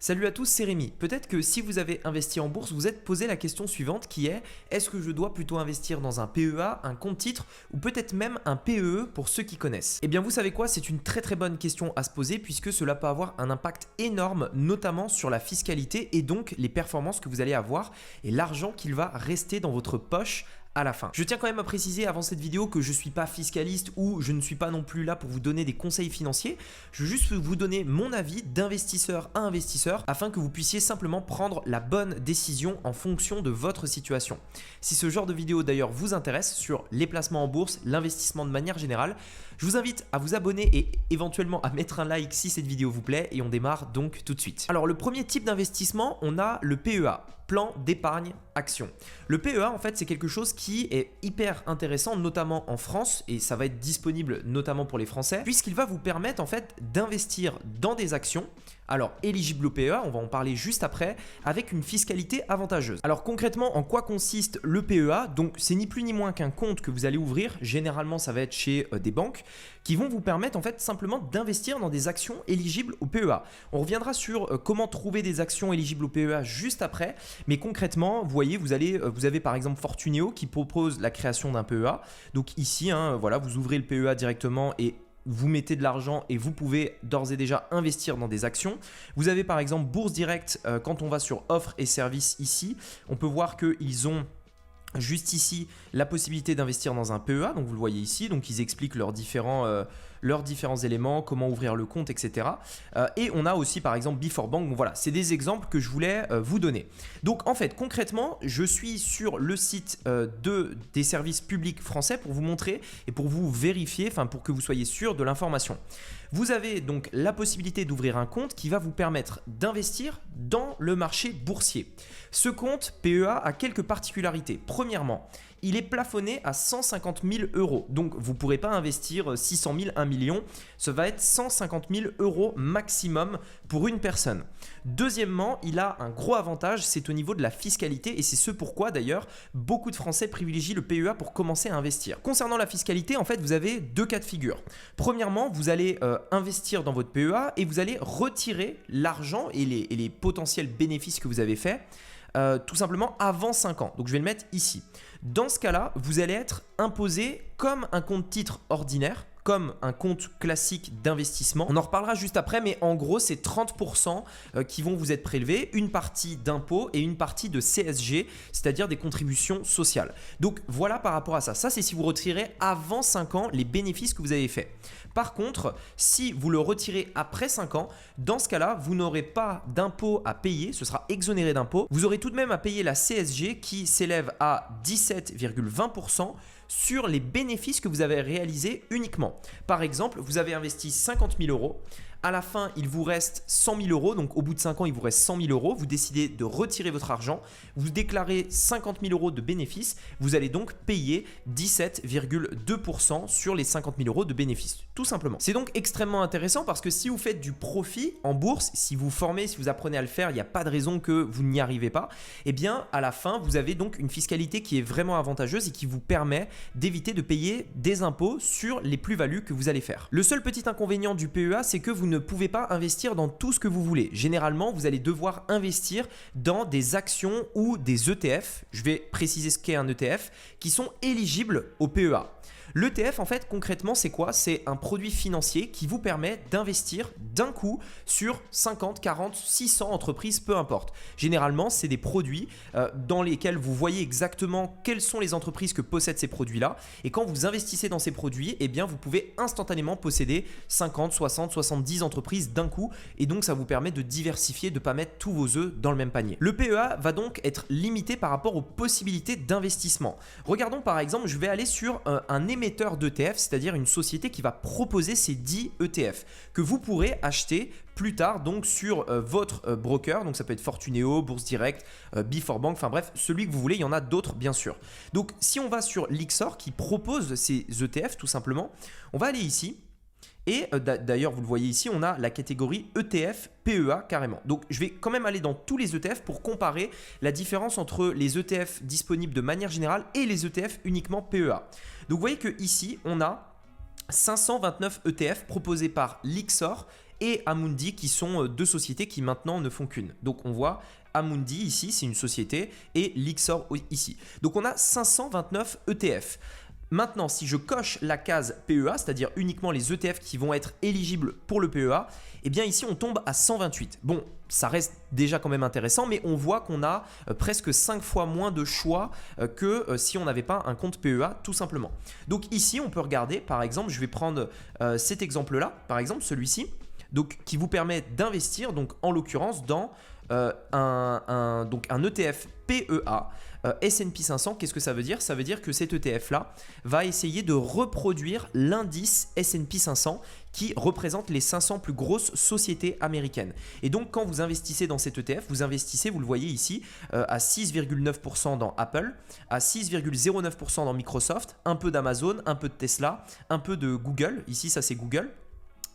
Salut à tous, c'est Rémi. Peut-être que si vous avez investi en bourse, vous êtes posé la question suivante qui est: est-ce que je dois plutôt investir dans un PEA, un compte titre ou peut-être même un PEE pour ceux qui connaissent? Eh bien vous savez quoi, c'est une très bonne question à se poser puisque cela peut avoir un impact énorme, notamment sur la fiscalité et donc les performances que vous allez avoir et l'argent qu'il va rester dans votre poche à la fin. Je tiens quand même à préciser avant cette vidéo que je ne suis pas fiscaliste ou je ne suis pas non plus là pour vous donner des conseils financiers. Je veux juste vous donner mon avis d'investisseur à investisseur afin que vous puissiez simplement prendre la bonne décision en fonction de votre situation. Si ce genre de vidéo d'ailleurs vous intéresse sur les placements en bourse, l'investissement de manière générale, je vous invite à vous abonner et éventuellement à mettre un like si cette vidéo vous plaît et on démarre donc tout de suite. Alors le premier type d'investissement, on a le PEA. Plan d'épargne action. Le PEA en fait c'est quelque chose qui est hyper intéressant notamment en France et ça va être disponible notamment pour les Français puisqu'il va vous permettre en fait d'investir dans des actions. Alors éligible au PEA, on va en parler juste après, avec une fiscalité avantageuse. Alors concrètement, en quoi consiste le PEA? Donc c'est ni plus ni moins qu'un compte que vous allez ouvrir, généralement ça va être chez des banques, qui vont vous permettre en fait simplement d'investir dans des actions éligibles au PEA. On reviendra sur comment trouver des actions éligibles au PEA juste après, mais concrètement, vous voyez, vous avez par exemple Fortuneo qui propose la création d'un PEA. Donc ici, voilà, vous ouvrez le PEA directement et vous mettez de l'argent et vous pouvez d'ores et déjà investir dans des actions. Vous avez par exemple Bourse Direct, quand on va sur offres et services ici, on peut voir qu'ils ont juste ici la possibilité d'investir dans un PEA, donc vous le voyez ici, donc ils expliquent leurs différents éléments, comment ouvrir le compte, etc. Et on a aussi par exemple Before-Bank, donc voilà, c'est des exemples que je voulais vous donner. Donc en fait concrètement, je suis sur le site des services publics français pour vous montrer et pour vous vérifier, enfin pour que vous soyez sûr de l'information. Vous avez donc la possibilité d'ouvrir un compte qui va vous permettre d'investir dans le marché boursier. Ce compte PEA a quelques particularités. Premièrement, il est plafonné à 150 000 euros. Donc, vous ne pourrez pas investir 600 000, 1 million. Ce va être 150 000 euros maximum pour une personne. Deuxièmement, il a un gros avantage, c'est au niveau de la fiscalité et c'est ce pourquoi d'ailleurs beaucoup de Français privilégient le PEA pour commencer à investir. Concernant la fiscalité, en fait, vous avez deux cas de figure. Premièrement, vous allez investir dans votre PEA et vous allez retirer l'argent et les potentiels bénéfices que vous avez faits. Tout simplement avant 5 ans. Donc je vais le mettre ici. Dans ce cas-là, vous allez être imposé comme un compte titre ordinaire, comme un compte classique d'investissement. On en reparlera juste après, mais en gros, c'est 30% qui vont vous être prélevés, une partie d'impôts et une partie de CSG, c'est-à-dire des contributions sociales. Donc voilà par rapport à ça. Ça, c'est si vous retirez avant 5 ans les bénéfices que vous avez faits. Par contre, si vous le retirez après 5 ans, dans ce cas-là, vous n'aurez pas d'impôt à payer, ce sera exonéré d'impôt. Vous aurez tout de même à payer la CSG qui s'élève à 17,20% sur les bénéfices que vous avez réalisés uniquement. Par exemple, vous avez investi 50 000 euros. À la fin, il vous reste 100 000 euros. Donc, au bout de 5 ans, il vous reste 100 000 euros. Vous décidez de retirer votre argent. Vous déclarez 50 000 euros de bénéfices. Vous allez donc payer 17,2% sur les 50 000 euros de bénéfices. Tout simplement. C'est donc extrêmement intéressant parce que si vous faites du profit en bourse, si vous formez, si vous apprenez à le faire, il n'y a pas de raison que vous n'y arrivez pas. Eh bien, à la fin, vous avez donc une fiscalité qui est vraiment avantageuse et qui vous permet d'éviter de payer des impôts sur les plus-values que vous allez faire. Le seul petit inconvénient du PEA, c'est que vous ne pouvez pas investir dans tout ce que vous voulez. Généralement, vous allez devoir investir dans des actions ou des ETF, je vais préciser ce qu'est un ETF, qui sont éligibles au PEA. L'ETF, en fait, concrètement, c'est quoi? C'est un produit financier qui vous permet d'investir d'un coup sur 50, 40, 600 entreprises, peu importe. Généralement, c'est des produits dans lesquels vous voyez exactement quelles sont les entreprises que possèdent ces produits-là. Et quand vous investissez dans ces produits, eh bien, vous pouvez instantanément posséder 50, 60, 70 entreprises d'un coup. Et donc, ça vous permet de diversifier, de ne pas mettre tous vos œufs dans le même panier. Le PEA va donc être limité par rapport aux possibilités d'investissement. Regardons par exemple, je vais aller sur un émetteur d'ETF, c'est-à-dire une société qui va proposer ces 10 ETF que vous pourrez acheter plus tard donc sur votre broker, donc ça peut être Fortuneo, Bourse Direct, Before-Bank, enfin bref, celui que vous voulez, il y en a d'autres bien sûr. Donc si on va sur Lyxor qui propose ces ETF tout simplement, on va aller ici. Et d'ailleurs, vous le voyez ici, on a la catégorie ETF PEA carrément. Donc, je vais quand même aller dans tous les ETF pour comparer la différence entre les ETF disponibles de manière générale et les ETF uniquement PEA. Donc, vous voyez qu'ici, on a 529 ETF proposés par Lyxor et Amundi qui sont deux sociétés qui maintenant ne font qu'une. Donc on voit Amundi ici, c'est une société, et Lyxor ici. Donc on a 529 ETF. Maintenant, si je coche la case PEA, c'est-à-dire uniquement les ETF qui vont être éligibles pour le PEA, eh bien ici on tombe à 128. Bon, ça reste déjà quand même intéressant, mais on voit qu'on a presque 5 fois moins de choix que si on n'avait pas un compte PEA tout simplement. Donc ici on peut regarder, par exemple, je vais prendre cet exemple-là, par exemple celui-ci, donc qui vous permet d'investir, donc en l'occurrence dans un ETF PEA. S&P 500, qu'est-ce que ça veut dire? Ça veut dire que cet ETF-là va essayer de reproduire l'indice S&P 500 qui représente les 500 plus grosses sociétés américaines. Et donc, quand vous investissez dans cet ETF, vous investissez, vous le voyez ici, à 6,9% dans Apple, à 6,09% dans Microsoft, un peu d'Amazon, un peu de Tesla, un peu de Google. Ici, ça c'est Google.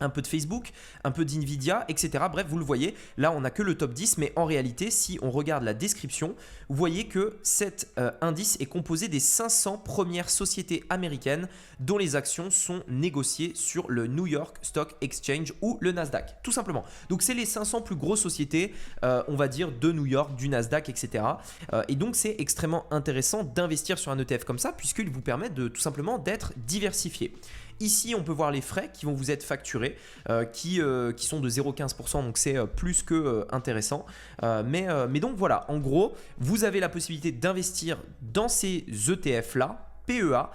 Un peu de Facebook, un peu d'Nvidia, etc. Bref, vous le voyez, là on n'a que le top 10, mais en réalité, si on regarde la description, vous voyez que cet indice est composé des 500 premières sociétés américaines dont les actions sont négociées sur le New York Stock Exchange ou le Nasdaq, tout simplement. Donc c'est les 500 plus grosses sociétés, on va dire, de New York, du Nasdaq, etc. Et donc c'est extrêmement intéressant d'investir sur un ETF comme ça, puisqu'il vous permet de tout simplement d'être diversifié. Ici, on peut voir les frais qui vont vous être facturés, qui sont de 0,15%, donc c'est plus que intéressant. Mais donc voilà, en gros, vous avez la possibilité d'investir dans ces ETF-là, PEA,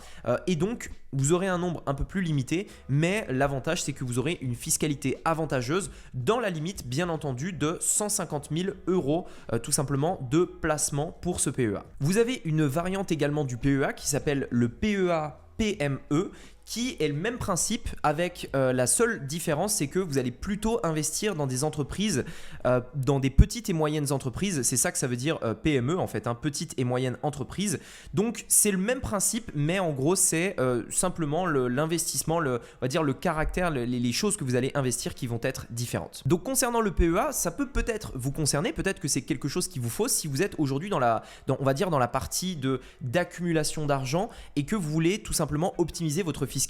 et donc vous aurez un nombre un peu plus limité, mais l'avantage c'est que vous aurez une fiscalité avantageuse dans la limite bien entendu de 150 000 € tout simplement de placement pour ce PEA. Vous avez une variante également du PEA qui s'appelle le PEA PME, qui est le même principe avec la seule différence, c'est que vous allez plutôt investir dans des entreprises, dans des petites et moyennes entreprises. C'est ça que ça veut dire PME en fait, petite et moyenne entreprise. Donc c'est le même principe, mais en gros c'est simplement l'investissement, on va dire le caractère, les choses que vous allez investir qui vont être différentes. Donc concernant le PEA, ça peut peut-être vous concerner, peut-être que c'est quelque chose qu'il vous faut si vous êtes aujourd'hui dans on va dire dans la partie d'accumulation d'argent et que vous voulez tout simplement optimiser votre fiscalité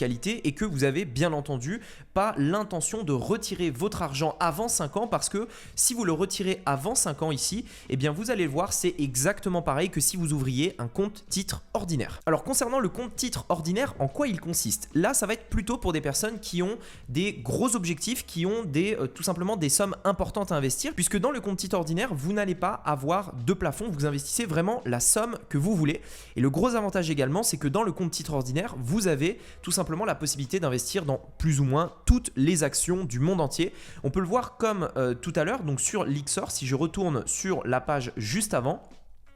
et que vous avez bien entendu pas l'intention de retirer votre argent avant 5 ans, parce que si vous le retirez avant 5 ans ici, eh bien vous allez le voir, c'est exactement pareil que si vous ouvriez un compte titre ordinaire. Alors concernant le compte titre ordinaire, en quoi il consiste? Là, ça va être plutôt pour des personnes qui ont des gros objectifs, qui ont tout simplement des sommes importantes à investir, puisque dans le compte titre ordinaire, vous n'allez pas avoir de plafond, vous investissez vraiment la somme que vous voulez. Et le gros avantage également, c'est que dans le compte titre ordinaire, vous avez tout simplement la possibilité d'investir dans plus ou moins toutes les actions du monde entier. On peut le voir comme tout à l'heure, donc sur Lyxor, si je retourne sur la page juste avant,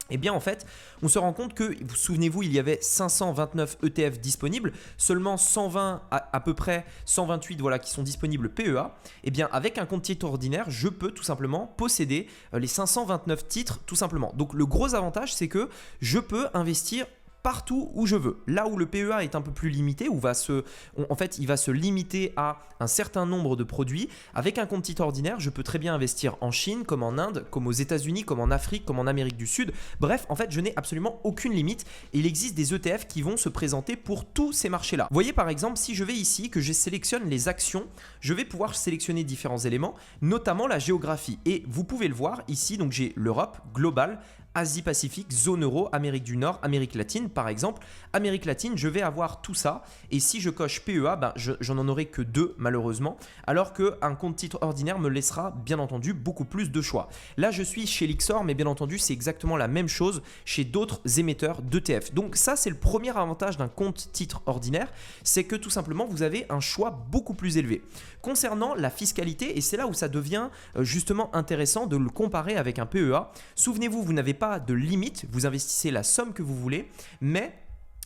eh bien en fait, on se rend compte que, souvenez-vous, il y avait 529 ETF disponibles, seulement 120 à peu près 128 voilà, qui sont disponibles PEA. Eh bien avec un compte titre ordinaire, je peux tout simplement posséder les 529 titres tout simplement. Donc le gros avantage, c'est que je peux investir partout où je veux. Là où le PEA est un peu plus limité, où en fait, il va se limiter à un certain nombre de produits. Avec un compte titre ordinaire, je peux très bien investir en Chine, comme en Inde, comme aux États-Unis, comme en Afrique, comme en Amérique du Sud. Bref, en fait, je n'ai absolument aucune limite. Et il existe des ETF qui vont se présenter pour tous ces marchés-là. Vous voyez par exemple, si je vais ici, que je sélectionne les actions, je vais pouvoir sélectionner différents éléments, notamment la géographie. Et vous pouvez le voir ici, donc j'ai l'Europe, global, Asie-Pacifique, zone euro, Amérique du Nord, Amérique latine par exemple. Amérique latine, je vais avoir tout ça. Et si je coche PEA, j'en en aurai que 2 malheureusement. Alors qu'un compte titre ordinaire me laissera bien entendu beaucoup plus de choix. Là, je suis chez Lyxor, mais bien entendu, c'est exactement la même chose chez d'autres émetteurs d'ETF. Donc ça, c'est le premier avantage d'un compte titre ordinaire. C'est que tout simplement, vous avez un choix beaucoup plus élevé. Concernant la fiscalité, et c'est là où ça devient justement intéressant de le comparer avec un PEA. Souvenez-vous, vous n'avez pas de limite, vous investissez la somme que vous voulez, mais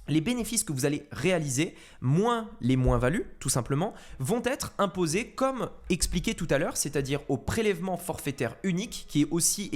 les bénéfices que vous allez réaliser, moins les moins-values, tout simplement, vont être imposés comme expliqué tout à l'heure, c'est-à-dire au prélèvement forfaitaire unique, qui est aussi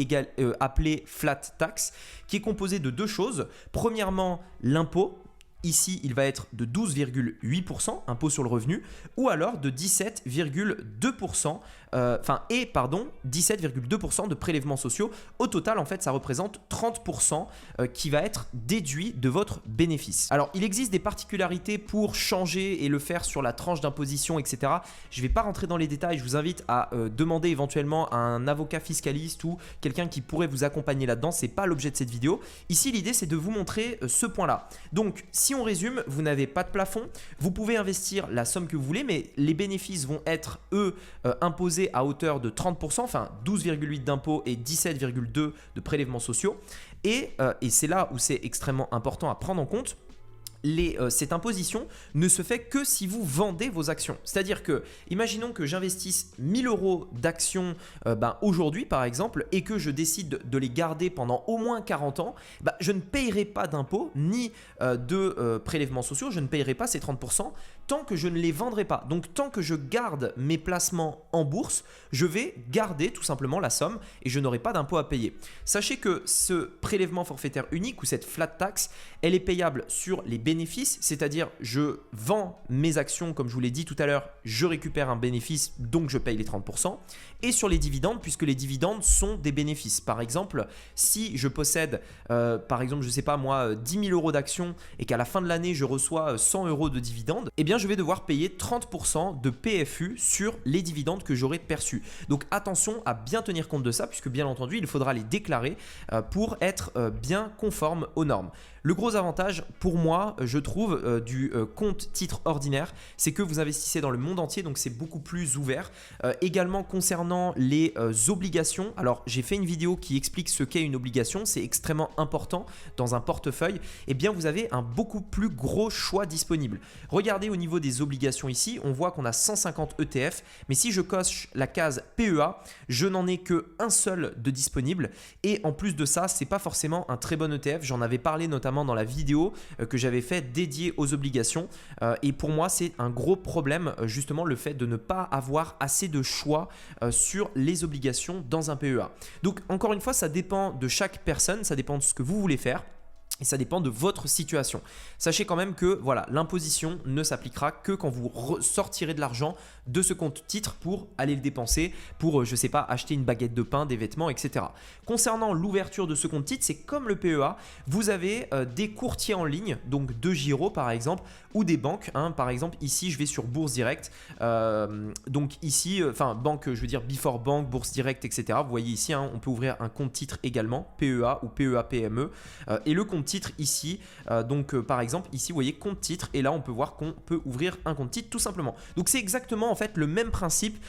appelé flat tax, qui est composé de 2 choses. Premièrement, l'impôt. Ici, il va être de 12,8%, impôt sur le revenu, ou alors de 17,2% 17,2% de prélèvements sociaux. Au total, en fait, ça représente 30% qui va être déduit de votre bénéfice. Alors, il existe des particularités pour changer et le faire sur la tranche d'imposition, etc. Je ne vais pas rentrer dans les détails. Je vous invite à demander éventuellement à un avocat fiscaliste ou quelqu'un qui pourrait vous accompagner là-dedans. Ce n'est pas l'objet de cette vidéo. Ici, l'idée, c'est de vous montrer ce point-là. Donc, si on résume, vous n'avez pas de plafond. Vous pouvez investir la somme que vous voulez, mais les bénéfices vont être, eux, imposés à hauteur de 30%, enfin 12,8 d'impôts et 17,2 de prélèvements sociaux. Et c'est là où c'est extrêmement important à prendre en compte. Cette imposition ne se fait que si vous vendez vos actions. C'est-à-dire que, imaginons que j'investisse 1000 € d'actions aujourd'hui par exemple et que je décide de les garder pendant au moins 40 ans, je ne payerai pas d'impôts ni de prélèvements sociaux, je ne payerai pas ces 30% tant que je ne les vendrai pas. Donc tant que je garde mes placements en bourse, je vais garder tout simplement la somme et je n'aurai pas d'impôt à payer. Sachez que ce prélèvement forfaitaire unique ou cette flat tax, elle est payable sur les bénéfices, c'est-à-dire je vends mes actions comme je vous l'ai dit tout à l'heure, je récupère un bénéfice donc je paye les 30%, et sur les dividendes puisque les dividendes sont des bénéfices. Par exemple, si je possède par exemple je sais pas moi 10 000 € d'actions et qu'à la fin de l'année je reçois 100 € de dividendes, eh bien je vais devoir payer 30% de PFU sur les dividendes que j'aurai perçus. Donc attention à bien tenir compte de ça puisque bien entendu il faudra les déclarer pour être bien conforme aux normes. Le gros avantage pour moi, je trouve, du compte titre ordinaire, c'est que vous investissez dans le monde entier, donc c'est beaucoup plus ouvert. Également concernant les obligations, alors j'ai fait une vidéo qui explique ce qu'est une obligation, c'est extrêmement important dans un portefeuille. Eh bien vous avez un beaucoup plus gros choix disponible. Regardez au niveau des obligations ici, on voit qu'on a 150 ETF, mais si je coche la case PEA, je n'en ai qu'un seul de disponible. Et en plus de ça, c'est pas forcément un très bon ETF, j'en avais parlé notamment dans la vidéo que j'avais fait dédiée aux obligations et pour moi c'est un gros problème justement le fait de ne pas avoir assez de choix sur les obligations dans un PEA. Donc encore une fois ça dépend de chaque personne, ça dépend de ce que vous voulez faire. Et ça dépend de votre situation. Sachez quand même que voilà, l'imposition ne s'appliquera que quand vous sortirez de l'argent de ce compte titre pour aller le dépenser, pour, je sais pas, acheter une baguette de pain, des vêtements, etc. Concernant l'ouverture de ce compte titre, c'est comme le PEA, vous avez des courtiers en ligne, donc de Giro par exemple, ou des banques. Par exemple, ici, je vais sur Bourse Direct. Donc ici, banque, je veux dire Before Bank, Bourse Direct, etc. Vous voyez ici, on peut ouvrir un compte titre également, PEA ou PEA PME. Et le compte titre ici, par exemple, ici, vous voyez compte titre. Et là, on peut voir qu'on peut ouvrir un compte titre tout simplement. Donc c'est exactement en fait le même principe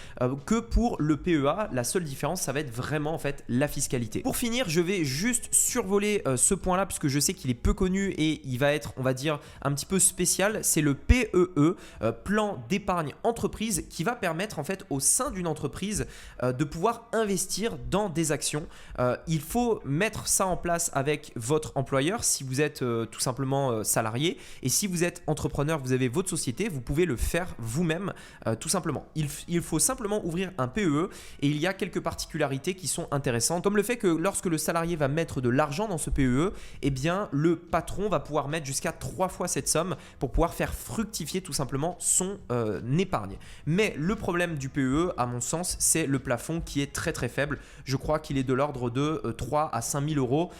que pour le PEA. La seule différence, ça va être vraiment en fait la fiscalité. Pour finir, je vais juste survoler ce point-là puisque je sais qu'il est peu connu et il va être, on va dire, un petit peu spécial. C'est le PEE, plan d'épargne entreprise, qui va permettre en fait au sein d'une entreprise de pouvoir investir dans des actions. Il faut mettre ça en place avec votre employeur si vous êtes tout simplement salarié, et si vous êtes entrepreneur, vous avez votre société, vous pouvez le faire vous-même tout simplement. Il faut simplement ouvrir un PEE et il y a quelques particularités qui sont intéressantes, comme le fait que lorsque le salarié va mettre de l'argent dans ce PEE, eh bien le patron va pouvoir mettre jusqu'à 3 fois cette somme pour pouvoir faire fructifier tout simplement son épargne. Mais le problème du PEE, à mon sens, c'est le plafond qui est très très faible. Je crois qu'il est de l'ordre de 3 à 5 000 euros.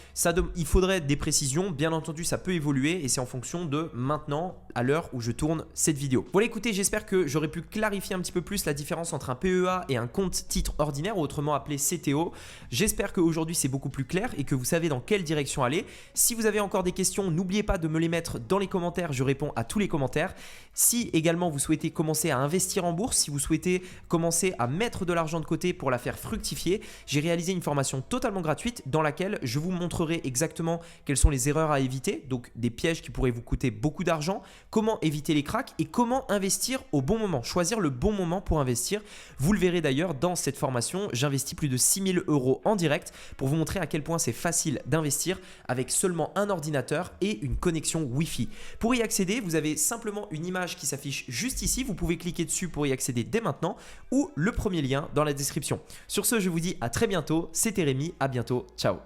Il faudrait des précisions, bien entendu ça peut évoluer et c'est en fonction de maintenant à l'heure où je tourne cette vidéo. Voilà, écoutez, j'espère que j'aurais pu clarifier un petit peu plus la différence entre un PEA et un compte titre ordinaire, autrement appelé CTO. J'espère qu'aujourd'hui c'est beaucoup plus clair et que vous savez dans quelle direction aller. Si vous avez encore des questions, n'oubliez pas de me les mettre dans les commentaires, je réponds à tous les commentaires. Si également vous souhaitez commencer à investir en bourse, si vous souhaitez commencer à mettre de l'argent de côté pour la faire fructifier, j'ai réalisé une formation totalement gratuite dans laquelle je vous montrerai exactement quelles sont les erreurs à éviter, donc des pièges qui pourraient vous coûter beaucoup d'argent, comment éviter les cracks et comment investir au bon moment, choisir le bon moment pour investir. Vous le verrez d'ailleurs dans cette formation, j'investis plus de 6 000 euros en direct pour vous montrer à quel point c'est facile d'investir avec seulement un ordinateur et une connexion Wi-Fi. Pour y accéder, vous avez simplement une image qui s'affiche juste ici, vous pouvez cliquer dessus pour y accéder dès maintenant ou le premier lien dans la description. Sur ce, je vous dis à très bientôt, c'était Rémi, à bientôt, ciao.